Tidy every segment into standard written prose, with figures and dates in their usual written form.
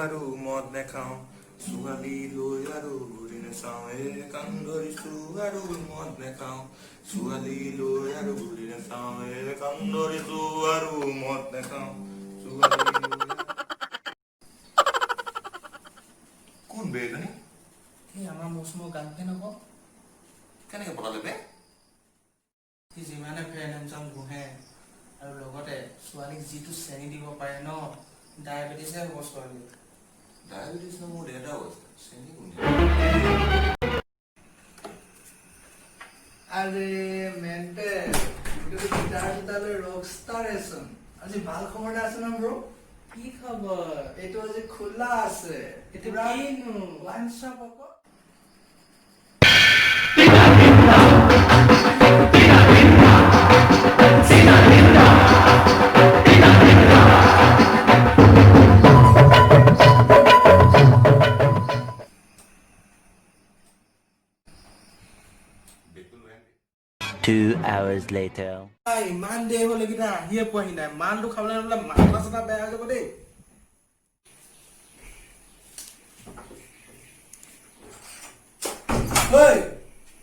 আৰু মদ নেখাওঁ ছোৱালী লৈ আৰু ঘূৰি নাচাওঁ কাণ ধৰিছো আৰু মদ নেখাওঁ ছোৱালী লৈ আৰু ঘূৰি নাচাওঁ কাণ ধৰিছো আৰু মদ নেখাওঁ ছোৱালী কোন বে এজনী এই আমাৰ মৌচুমৰ গাৰ্লফ্ৰেণ্ড আকৌ কেনেকে পতালে বে সি যিমানে ফ্ৰেণ্ড বহে আৰু লগতে ছোৱালীক যিটো চেনি দিব পাৰে ন ডায়েবেটিছে হ'ব ছোৱালী ডায়েবেটিছ ন মোৰ দেউতাও আছে চেনি কোনে আৰে মেন্টে তুমি গিটাৰ লৈ ৰকষ্টাৰ এছন আজি ভাল খবৰ এটা আছে না ব্ৰো কি খবৰ এইটো আজি খোলা আছে এইটো কিনো ওৱান শ্বপ আকৌ Two hours later. ইমান দেৰি হ'ল এইকেইটা আহিয়ে পোৱাহি নাই মালটো খাবলৈ নহ'লে মাথা চাথা বেয়া হৈ যাব দেই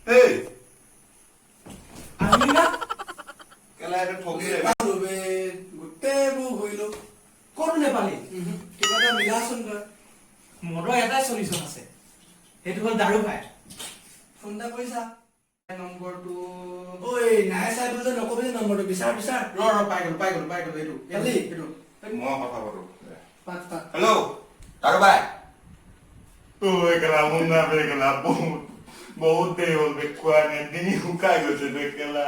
এই আহিলি না কেলা এটা ঠগিলে গোটেইবোৰ ঘূৰিলো ক'তো নেপালি কিবা এটা মিলাচোন তই মদৰ এটাই চলিচন আছে সেইটো হ'ল দাৰু খাই ফোন এটা কৰিছা নম্বৰটো ঐ নাই চাই বুলি নকবি নম্বৰটো বিচাৰ বিচাৰ পাই গ'লো এইটো কালি? এইটো মই কথা পাতো পাত পাত হেল্ল' দাৰুবাই ঐ কেলা মোৰ না বে কেলা বহুত দেৰি হ'ল বে খোৱা নাই ডিঙি শুকাই গৈছে বে কেলা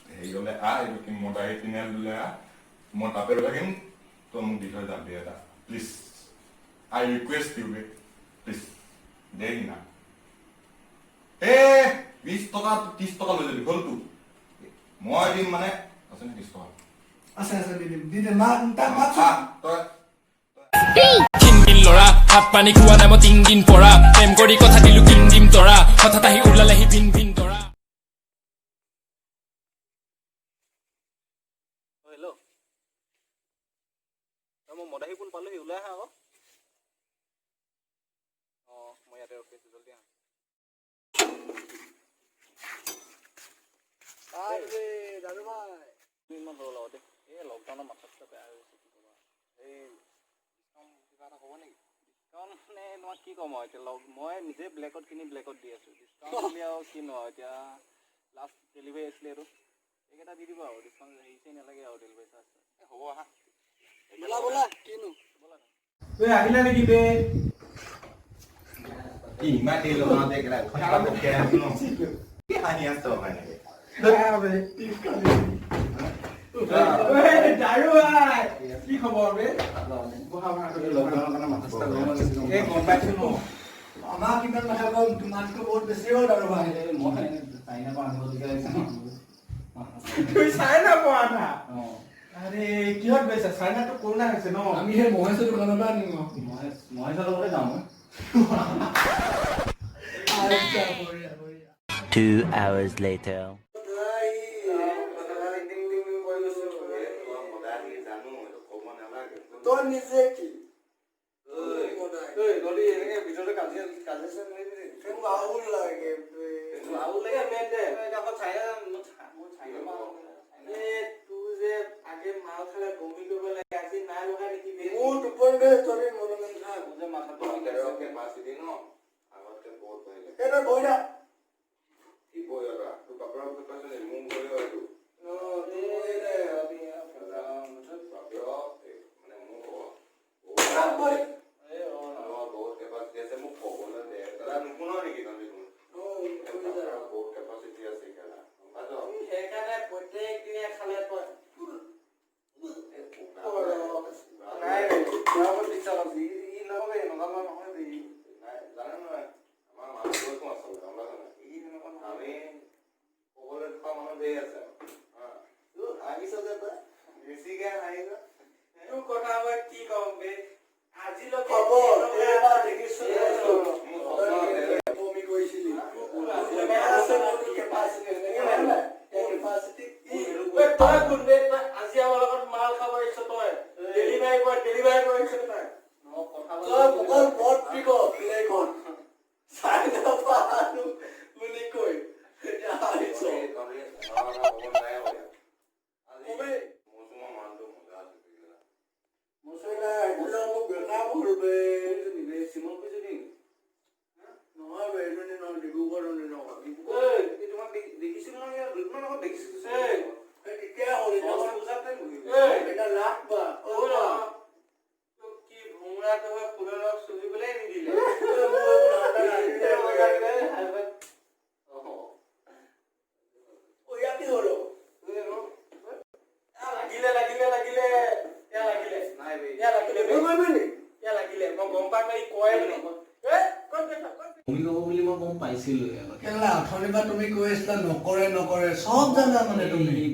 হেৰি হ'লে এইটো কি মতা আহি তিনিআলি দিলে মই তাতে ৰাখিম তই মোক দি থৈ যাবি এটা প্লিজ আই ৰিকুৱেষ্ট ইউ বে প্লিজ দে না 20 টকা 30 টকা লৈ যাবি হ'লতো মই দিম মানে আছে নে 30 টকা আছে দি দে মা তাক মাতচোন তই কিনদিন লৰা ভাত পানী খোৱা নাই মই 3 দিন পৰা প্ৰেম কৰি কথা দিলো কিনদিম তৰা হঠাৎ আহি ওলালেহি ভিন ভিন তৰা হেল্ল' মই মদাহী পোন পালোহি ওলাই আহা আকৌ অঁ মই ইয়াতে ৰখি আছোঁ জলদি আহা ইমান হ'ল আগতে এই লকডাউনৰ মাথা চাথা বেয়া হৈ গৈছে কি ক'বা এই ডিছকাউণ্ট কিবা এটা হ'ব নেকি ডিছকাউণ্ট মানে তোমাক কি ক'ম আৰু এতিয়া মই নিজে ব্লেকত কিনি ব্লেকত দি আছোঁ ডিছকাউণ্ট বুলি আৰু কিনো আৰু এতিয়া লাষ্ট ডেলিভাৰী আছিলে এইটো এইকেইটা দি দিব আৰু ডিছকাউণ্ট হেৰি নালাগে আৰু ডেলিভাৰী চাৰ্জ এই হ'ব আহা বলা কিনো আহিলা নেকি বে ইমান দেৰি লগাওঁতে কেলা খালা বকে আছো ন কি হানি আছো হয় নেকি কি খবৰ বে গম পাইছো ন আমাক কিমান কথা কম তোমাতকৈ বহুত বেছি হ'ল আৰু ভাই তুই চাই নাপোৱা না আৰে কিহত বেচা চাইনাটো কৰোণা হৈছে ন আমি সেই মহেশৰ দোকানৰ পৰা আনিম মহেশৰ লগতে যাওঁ মই 2 hours later. তই নিজে কি আউল লাগে মোৰ টোপনি গৈ তৰি মনে এটা বই না ৰাখবা কি ভোমৰাটো হয় ফুলৰ ৰস চুহিবলৈ নিদিলে কেলা অথনিৰ পৰা তুমি কৈ আছিলা নকৰে নকৰে চব জানা মানে তুমি সেই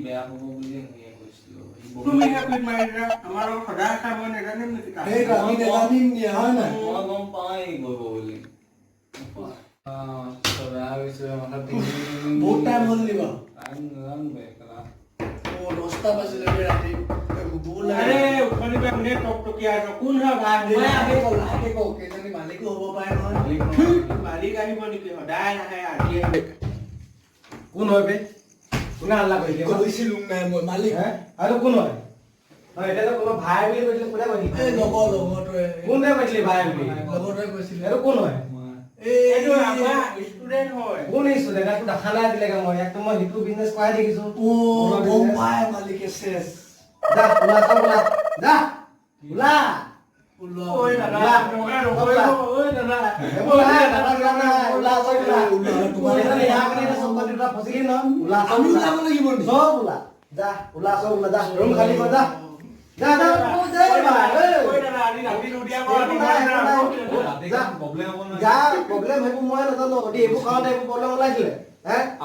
আমি নেজানিম দিয়া হয় নাই বহুত টাইম হ'ল নি বাৰু 10টা বাজিলে ৰাতি কেইজনী মালিকো হ'ব পাৰে নহয় মালিক আহিব নেকি সদায় নাহে আজি কোন হয় বে কোনে আল্লাহ কৰিছে কৈছিলো নাই মই মালিক আৰু কোন হয় এতিয়াতো কোনো ভাই বুলি কৈছিলে কোনে কৈছিল এই লগৰটোৱে কোনে কৈছিলে ভাই বুলি লগৰটোৱে কৈছিলে আৰু কোন হয় এইটো আমাৰ ষ্টুডেন্ট হয় কোন ষ্টুডেন্ট একো দেখা নাই আজিলৈকে মই একদম মই সিটো বিজনেছ কৰাই দেখিছো গম পায় মালিকে শেষ যা ওলা চব ওলা যা ওলা ঐ দাদা ঐ দাদা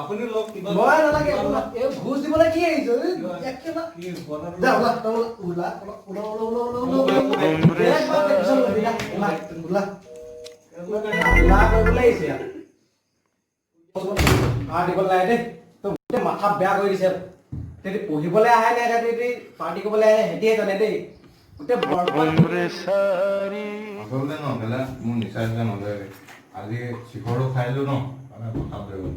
আপুনি লগ কিবা মই নালাগে ঘুষ দিবলৈ কি আহিছো মাথা বেয়া কৰি দিছে তেতি পঢ়িবলৈ আহে নাই পাৰ্টি কৰিবলৈ আহে সেতিয়ে জানে দেই আচলতে ন বেলা মোৰ নিচা নিচা নধৰে আজি শিখৰো খাইলো ন কথা গ'ল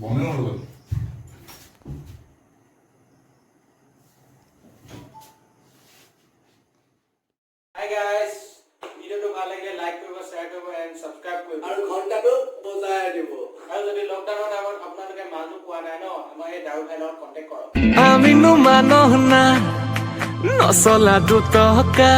বমিও হৈ গ'ল হাই গাইস ভিডিওটো ভাল লাগিলে লাইক কৰিব শেয়াৰ কৰিব এন্ড সাবস্ক্ৰাইব কৰিব আৰু ঘণ্টাটো বজাই দিব আৰু যদি লকডাউনৰ টাইমত আপোনালোকে মাজু পোৱা নাই ন আমাৰ এই দাৰু ভাইৰ লগত কন্টেক্ট কৰক আমিনো মানুহ না নচলা দুটকা